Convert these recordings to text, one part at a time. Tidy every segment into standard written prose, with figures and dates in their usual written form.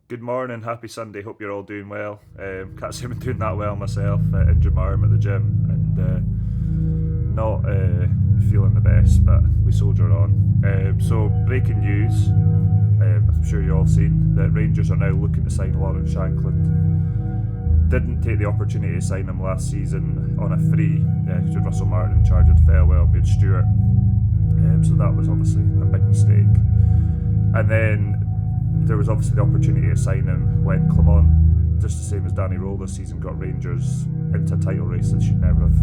Good morning, happy Sunday. Hope you're all doing well. Can't say I'm doing that well myself. Injured my arm at the gym and not feeling the best, but we soldier on. So, breaking news. I'm sure you all seen that Rangers are now looking to sign Lawrence Shankland. Didn't take the opportunity to sign him last season on a free because Russell Martin in charge had Farewell made Stewart. So that was obviously a big mistake. And then there was obviously the opportunity to sign him when Clement, just the same as Danny Rowe this season, got Rangers into a title race that should never have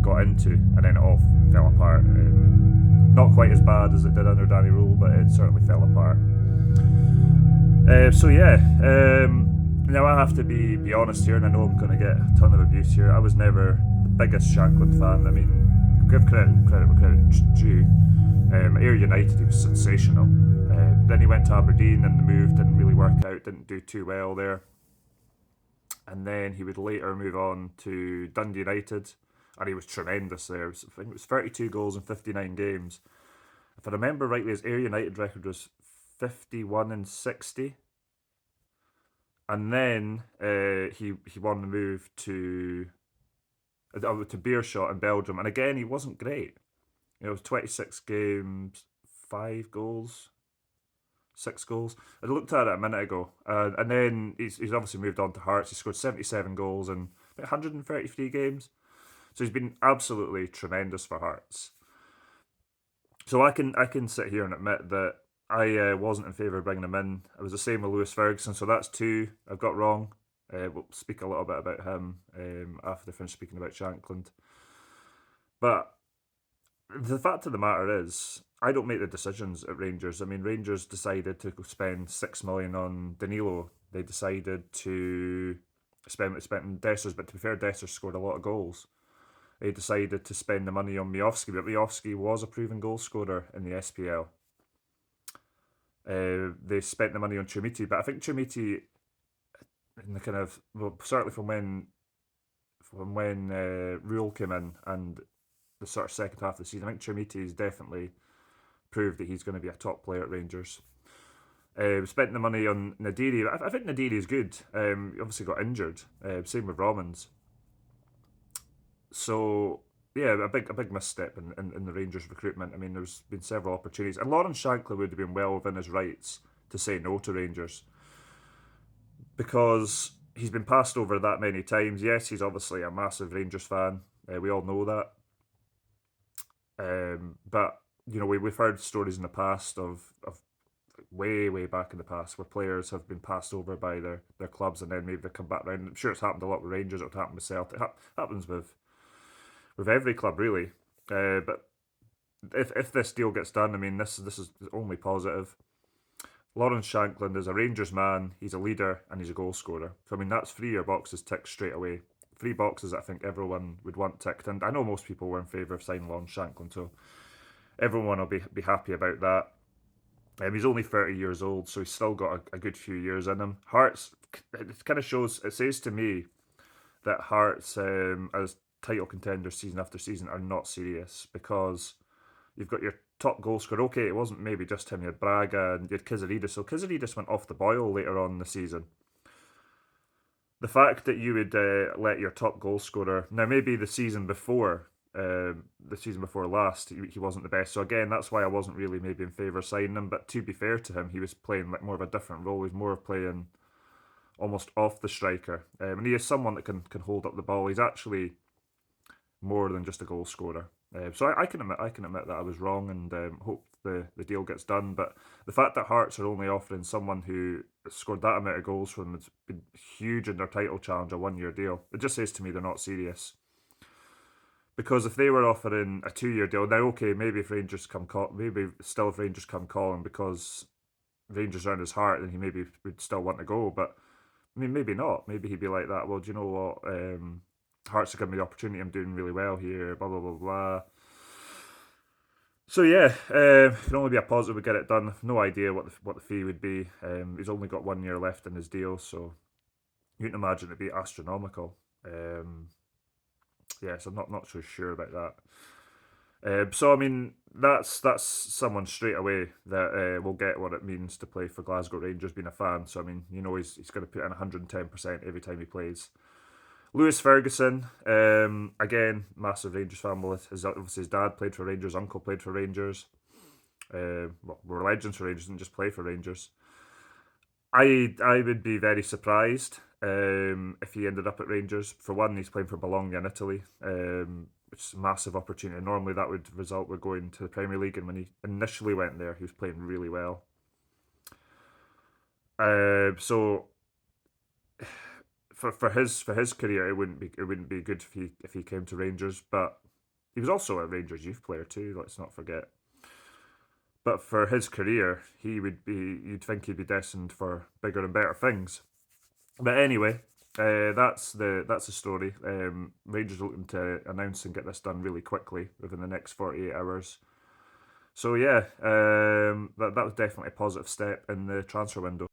got into, and then it all fell apart. Not quite as bad as it did under Danny Rowe, but it certainly fell apart. Now I have to be honest here, and I know I'm going to get a ton of abuse here. I was never the biggest Shankland fan. I mean, give credit where credit's due. Ayr United, he was sensational. Then he went to Aberdeen, and the move didn't really work out. Didn't do too well there. And then he would later move on to Dundee United, and he was tremendous there. I think it was 32 goals in 59 games. If I remember rightly, his Ayr United record was 51 and 60. And then he won the move to Beerschot in Belgium, and again he wasn't great. It was 26 games, 5 goals, 6 goals. I looked at it a minute ago, and then he's obviously moved on to Hearts. He scored 77 goals in 133 games, so he's been absolutely tremendous for Hearts. So I can sit here and admit that I wasn't in favour of bringing him in. It was the same with Lewis Ferguson, so that's two I've got wrong. We'll speak a little bit about him after I finish speaking about Shankland. But the fact of the matter is, I don't make the decisions at Rangers. I mean, Rangers decided to spend 6 million on Danilo. They decided to spend Dessers, but to be fair, Dessers scored a lot of goals. They decided to spend the money on Miovski, but Miovski was a proven goal scorer in the SPL. They spent the money on Chumiti, but I think Chumiti, in the kind of, well, certainly from when Rule came in and the sort of second half of the season, I think Chumiti has definitely proved that he's going to be a top player at Rangers. Spent the money on Nadiri. I think Nadiri is good. He obviously got injured. Same with Romans. So yeah, a big misstep in the Rangers recruitment. I mean, there's been several opportunities, and Lawrence Shankland would have been well within his rights to say no to Rangers because he's been passed over that many times. Yes, he's obviously a massive Rangers fan. We all know that. But we've heard stories in the past of way back in the past where players have been passed over by their clubs and then maybe they come back around. I'm sure it's happened a lot with Rangers. It happened with Celtic. It happens with every club really. But if this deal gets done, I mean this is only positive. Lawrence Shankland is a Rangers man. He's a leader and he's a goal scorer. So I mean that's three of your boxes ticked straight away. Three boxes I think everyone would want ticked, and I know most people were in favour of signing Lawrence Shankland, so everyone will be happy about that. He's only 30 years old, so he's still got a good few years in him. Hearts, it kind of shows, it says to me that Hearts, as title contenders season after season, are not serious because you've got your top goal scorer. Okay, it wasn't maybe just him, you had Braga and you had Kizaridis, so Kizaridis went off the boil later on in the season. The fact that you would let your top goal scorer, now maybe the season before last, he wasn't the best. So again, that's why I wasn't really maybe in favour of signing him. But to be fair to him, he was playing like more of a different role. He was more playing almost off the striker, and he is someone that can hold up the ball. He's actually more than just a goal scorer. So I can admit that I was wrong, and hope the deal gets done. But the fact that Hearts are only offering someone who scored that amount of goals for them, it's been huge in their title challenge, a 1 year deal. It just says to me they're not serious. Because if they were offering a 2 year deal, now okay, maybe if Rangers come calling because Rangers are in his heart, then he maybe would still want to go. But I mean, maybe not. Maybe he'd be like that. Well, do you know what? Hearts are giving me the opportunity. I'm doing really well here. Blah blah blah blah. So yeah, it can only be a positive we get it done. No idea what the fee would be. He's only got 1 year left in his deal, so you can imagine it'd be astronomical. Yeah, so I'm not so sure about that. So I mean, that's someone straight away that will get what it means to play for Glasgow Rangers. Being a fan, so I mean, he's going to put in 110% every time he plays. Lewis Ferguson, again, massive Rangers fan. Well, obviously his dad played for Rangers, uncle played for Rangers. Well, were legends for Rangers, didn't just play for Rangers. I would be very surprised if he ended up at Rangers. For one, he's playing for Bologna in Italy, which is a massive opportunity. Normally, that would result with going to the Premier League, and when he initially went there, he was playing really well. So for his career, it wouldn't be good if he came to Rangers, but he was also a Rangers youth player too. Let's not forget. But for his career, you'd think he'd be destined for bigger and better things. But anyway, that's the story. Rangers are looking to announce and get this done really quickly within the next 48 hours. So yeah, that was definitely a positive step in the transfer window.